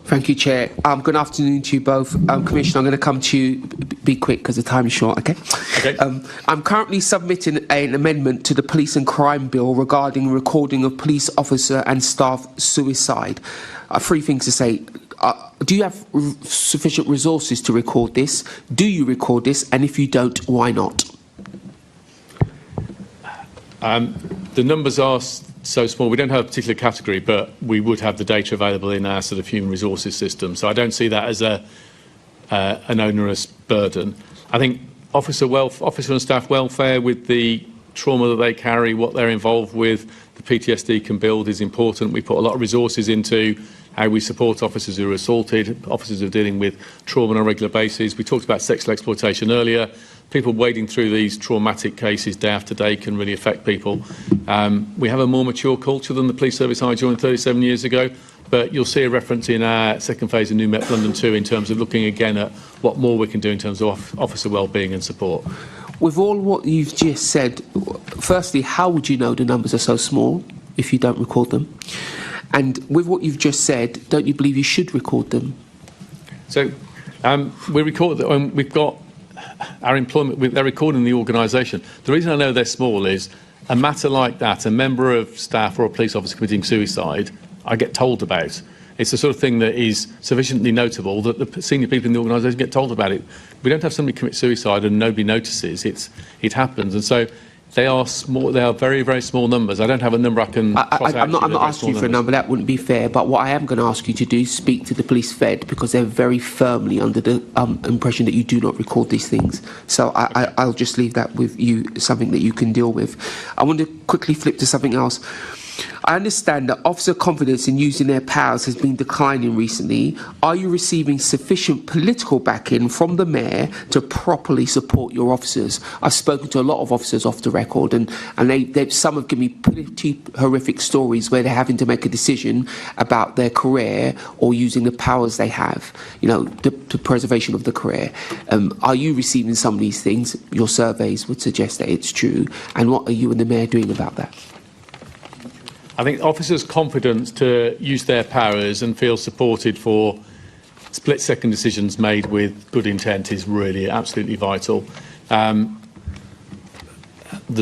Thank you, Chair. Good afternoon to you both. Commissioner, I'm going to come to you. Be quick because the time is short, okay? I'm currently submitting an amendment to the Police and Crime Bill regarding recording of police officer and staff suicide. Three things to say. Do you have sufficient resources to record this? Do you record this? And if you don't, why not? The numbers are so small. We don't have a particular category, but we would have the data available in our sort of human resources system. So I don't see that as an onerous burden. I think officer and staff welfare, with the trauma that they carry, what they're involved with, the PTSD can build, is important. We put a lot of resources into how we support officers who are assaulted, officers who are dealing with trauma on a regular basis. We talked about sexual exploitation earlier. People wading through these traumatic cases day after day can really affect people. We have a more mature culture than the police service I joined 37 years ago, but you'll see a reference in our second phase of New Met London 2 in terms of looking again at what more we can do in terms of officer wellbeing and support. With all what you've just said, firstly, how would you know the numbers are so small if you don't record them? And with what you've just said, don't you believe you should record them? So we record them. We've got our employment, they're recording the organisation. The reason I know they're small is a matter like that, a member of staff or a police officer committing suicide, I get told about. It's the sort of thing that is sufficiently notable that the senior people in the organisation get told about it. We don't have somebody commit suicide and nobody notices. It happens. And so they are small. They are very, very small numbers. I don't have a number I can cross out. I'm not asking you for a number. That wouldn't be fair. But what I am going to ask you to do is speak to the police fed, because they're very firmly under the impression that you do not record these things. So I'll just leave that with you, something that you can deal with. I want to quickly flip to something else. I understand that officer confidence in using their powers has been declining recently. Are you receiving sufficient political backing from the Mayor to properly support your officers? I've spoken to a lot of officers off the record, and some have given me pretty horrific stories where they're having to make a decision about their career or using the powers they have, the preservation of the career. Are you receiving some of these things? Your surveys would suggest that it's true. And what are you and the Mayor doing about that? I think officers' confidence to use their powers and feel supported for split-second decisions made with good intent is really absolutely vital. There's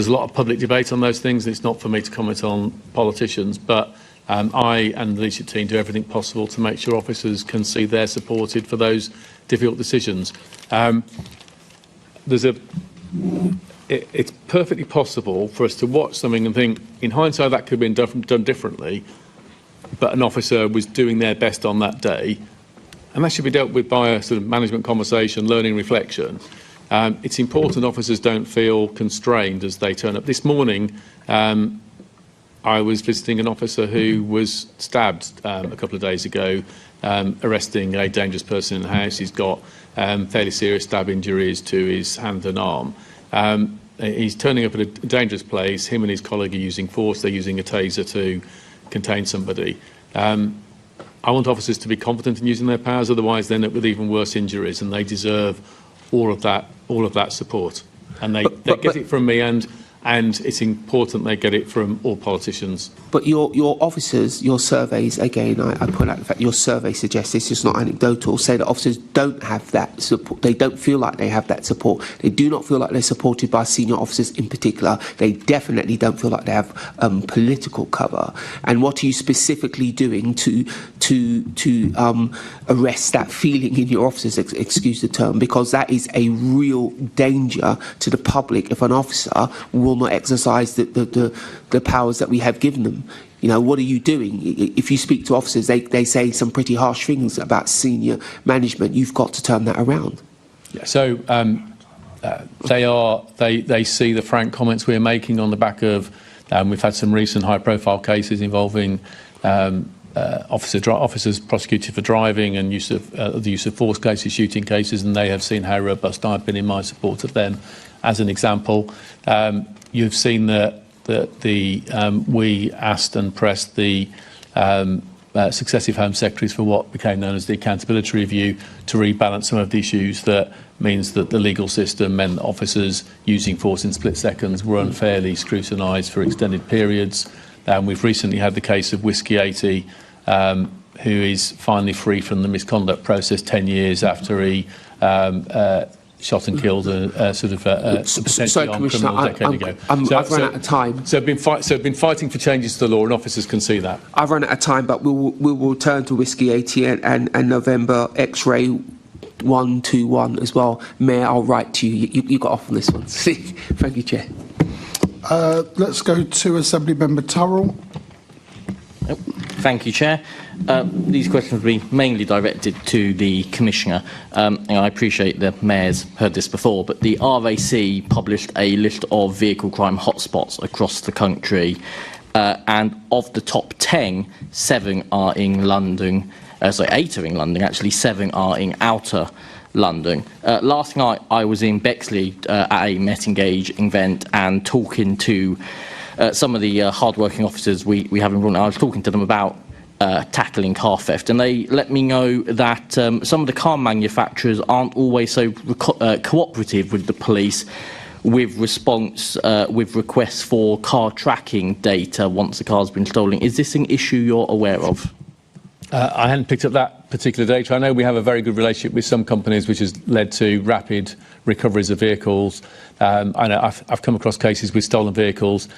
a lot of public debate on those things. It's not for me to comment on politicians, but I and the leadership team do everything possible to make sure officers can see they're supported for those difficult decisions. It's perfectly possible for us to watch something and think, in hindsight, that could have been done differently, but an officer was doing their best on that day, and that should be dealt with by a sort of management conversation, learning, reflection. It's important officers don't feel constrained as they turn up. This morning, I was visiting an officer who was stabbed a couple of days ago, arresting a dangerous person in the house. He's got fairly serious stab injuries to his hand and arm. He's turning up at a dangerous place. Him and his colleague are using force. They're using a taser to contain somebody. I want officers to be confident in using their powers, otherwise they end up with even worse injuries, and they deserve all of that support. And they get it from me, and it's important they get it from all politicians. But your officers, your surveys, again, I point out the fact your survey suggests, it's just not anecdotal, say that officers don't have that support. They don't feel like they have that support. They do not feel like they're supported by senior officers in particular. They definitely don't feel like they have political cover. And what are you specifically doing to arrest that feeling in your officers, excuse the term, because that is a real danger to the public if an officer will not exercise the powers that we have given them. What are you doing? If you speak to officers, they say some pretty harsh things about senior management. You've got to turn that around. Yeah. So they see the frank comments we're making on the back of. We've had some recent high-profile cases involving officers prosecuted for driving and the use of force cases, shooting cases, and they have seen how robust I've been in my support of them. As an example, you've seen that we asked and pressed the successive Home Secretaries for what became known as the Accountability Review to rebalance some of the issues that means that the legal system meant that officers using force in split seconds were unfairly scrutinised for extended periods. We've recently had the case of Whiskey 80, who is finally free from the misconduct process 10 years after he shot and killed a potentially armed criminal a decade ago. I've run out of time. So I've been fighting for changes to the law, and officers can see that. I've run out of time, but we will turn to Whiskey 80 and November X-ray 121 as well. Mayor, I'll write to you. You got off on this one. Thank you, Chair. Let's go to Assembly Member Turrell. Thank you, Chair. These questions will be mainly directed to the Commissioner. I appreciate the Mayor's heard this before, but the RAC published a list of vehicle crime hotspots across the country, and of the top 10, 7 are in London. 8 are in London, actually 7 are in outer London. Last night I was in Bexley at a Met Engage event and talking to some of the hard-working officers we have in London. I was talking to them about tackling car theft, and they let me know that some of the car manufacturers aren't always so cooperative with the police with requests for car tracking data once the car's been stolen. Is this an issue you're aware of? I hadn't picked up that particular data. I know we have a very good relationship with some companies, which has led to rapid recoveries of vehicles. I know I've come across cases with stolen vehicles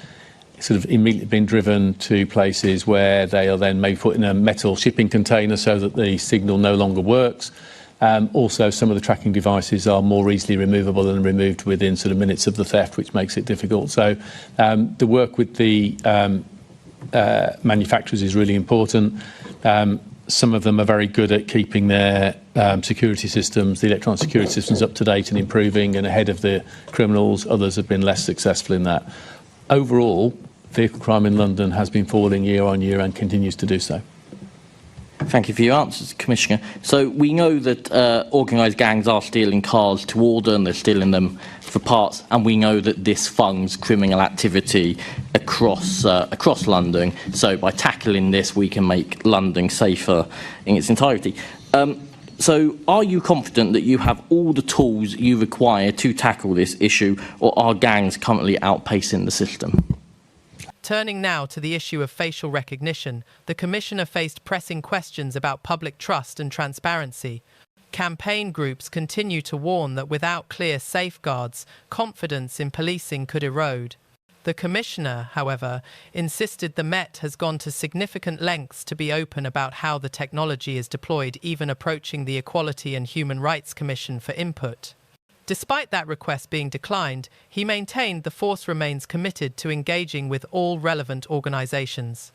sort of immediately been driven to places where they are then maybe put in a metal shipping container so that the signal no longer works. Also, some of the tracking devices are more easily removable and removed within sort of minutes of the theft, which makes it difficult. So the work with the manufacturers is really important. Some of them are very good at keeping their security systems, the electronic security systems, up to date and improving and ahead of the criminals. Others have been less successful in that. Overall, vehicle crime in London has been falling year on year and continues to do so. Thank you for your answers, Commissioner. So we know that organised gangs are stealing cars to order and they're stealing them for parts, and we know that this funds criminal activity across London. So by tackling this, we can make London safer in its entirety. So are you confident that you have all the tools you require to tackle this issue, or are gangs currently outpacing the system? Turning now to the issue of facial recognition, the Commissioner faced pressing questions about public trust and transparency. Campaign groups continue to warn that without clear safeguards, confidence in policing could erode. The Commissioner, however, insisted the Met has gone to significant lengths to be open about how the technology is deployed, even approaching the Equality and Human Rights Commission for input. Despite that request being declined, he maintained the force remains committed to engaging with all relevant organisations.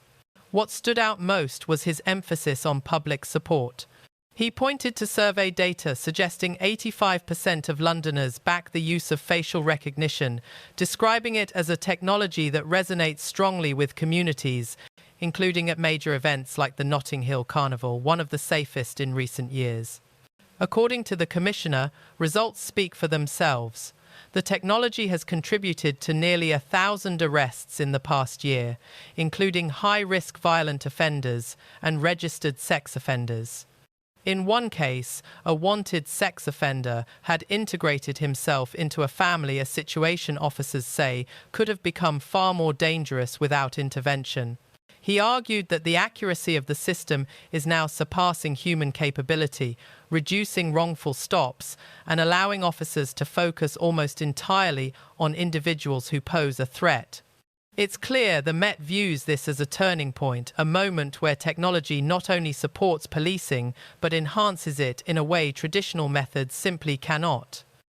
What stood out most was his emphasis on public support. He pointed to survey data suggesting 85% of Londoners back the use of facial recognition, describing it as a technology that resonates strongly with communities, including at major events like the Notting Hill Carnival, one of the safest in recent years. According to the Commissioner, results speak for themselves. The technology has contributed to nearly 1,000 arrests in the past year, including high-risk violent offenders and registered sex offenders. In one case, a wanted sex offender had integrated himself into a family a situation officers say could have become far more dangerous without intervention. He argued that the accuracy of the system is now surpassing human capability, reducing wrongful stops and allowing officers to focus almost entirely on individuals who pose a threat. It's clear the Met views this as a turning point, a moment where technology not only supports policing but enhances it in a way traditional methods simply cannot.